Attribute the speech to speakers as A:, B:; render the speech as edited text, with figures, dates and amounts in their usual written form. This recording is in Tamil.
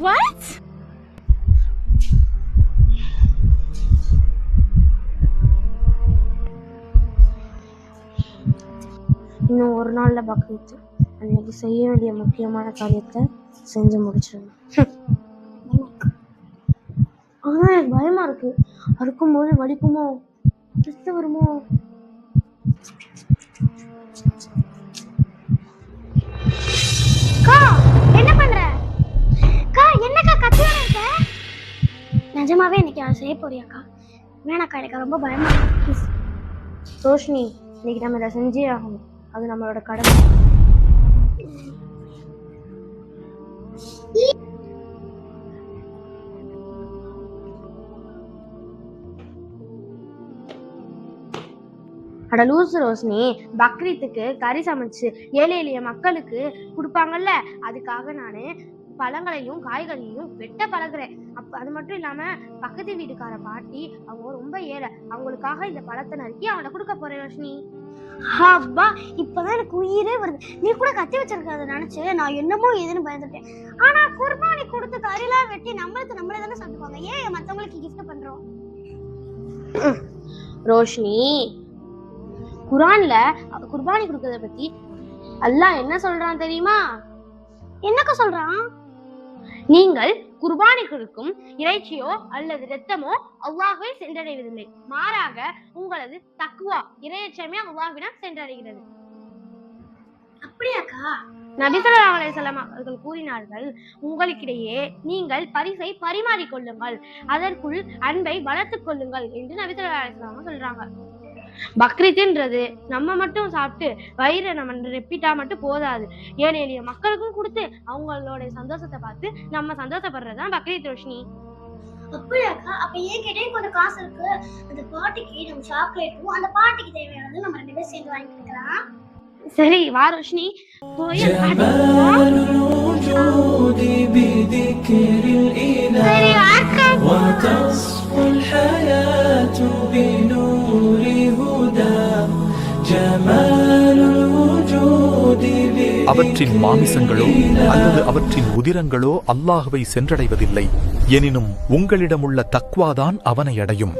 A: What?
B: இன்னும் ஒரு நாள்ல பக்ரீத். அன்னைக்கு செய்ய வேண்டிய முக்கியமான காரியத்தை செஞ்சு முடிச்சிடணும். ஆனா எனக்கு பயமா இருக்கு. அறுக்கும்போது வலிக்குமோ, ரத்தம் வருமோ? என்ன பண்ற? என்னக்கா கத்தி இருக்க? நிஜமாவே இன்னைக்கு அதை செய்ய போறியாக்கா? வேணாக்கா, எனக்கு ரொம்ப பயமா இருக்கு. ரோஷினி, இன்னைக்கு நம்ம இதை செஞ்சே ஆகணும். அது நம்மளோட கடமை. அட லூசு ரோஷினி, பக்ரீத்துக்கு கறி சமைச்சு ஏழை எளிய மக்களுக்கு கொடுப்பாங்கல்ல, அதுக்காக நான் பழங்களையும் காய்கறியும் வெட்ட பழகுறேன். அது மட்டும் இல்லாம பக்கத்து வீட்டுக்கார பாட்டி அவங்க ரொம்ப ஏழை, அவங்களுக்காக இந்த பழத்தை நறுக்கி அவனை கொடுக்க போறேன் ரோஷினி. அப்பா, இப்பதான் எனக்கு உயிரே வருது. நீ கூட கத்தி வச்சிருக்கிறத நினைச்சு நான் என்னமோ ஏதுன்னு பயந்துட்டேன். ஆனா குர்பானி கொடுத்து கறிலாம் வெட்டி நம்மளே தானே சாப்பிடுவாங்க. ஏன் மத்தவங்களுக்கு கிஃப்ட் பண்றோம்? ரோஷினி, குர்ஆன்ல குர்பானி கொடுக்கறத பத்தி அல்லாஹ் என்ன சொல்றான் தெரியுமா? என்னக்கா சொல்றான்? நீங்கள் குர்பானி கொடுக்கும் இறைச்சியோ அல்லது இரத்தமோ அல்லாஹ்வை சென்றடைவதில்லை, மாறாக உங்களது தக்வா இறையச்சமே அல்லாஹ்விடம் சென்றடைகிறது. அப்படியாக்கா? நபி ஸல்லல்லாஹு அலைஹி வஸல்லம் அவர்கள் கூறினார்கள், உங்களுக்கிடையே நீங்கள் பரிசை பரிமாறிக்கொள்ளுங்கள், அதற்குள் அன்பை வளர்த்துக் கொள்ளுங்கள் என்று நபி ஸல்லல்லாஹு அலைஹி வஸல்லம் சொல்றாங்க. பக்ரீத்ன்றது நம்ம மட்டும் சாப்பிட்டு வயிறை நம்ம ரெப்பிட்டா மட்டும் போதாது, ஏழை எளிய மக்களுக்கும் கொடுத்து அவங்களோட சந்தோஷத்தை பார்த்து நம்ம சந்தோஷப்படுறதுதான் பக்ரீத் ரோஷினி. அப்படியாக்கா? அப்ப ஏன்கிட்டே கொஞ்சம் காசு இருக்கு, அந்த பாட்டிக்கு நம்ம சாக்லேட்டும் அந்த பாட்டிக்கு தேவையானது நம்ம 2 பேரும் சேர்ந்து வாங்கி கொடுக்கலாம். சரி வா ரோஷினி, போய்
C: அவற்றின் மாமிசங்களோ அல்லது அவற்றின் உதிரங்களோ அல்லாஹ்வை சென்றடைவதில்லை, எனினும் உங்களிடமுள்ள தக்வாதான் அவனை அடையும்.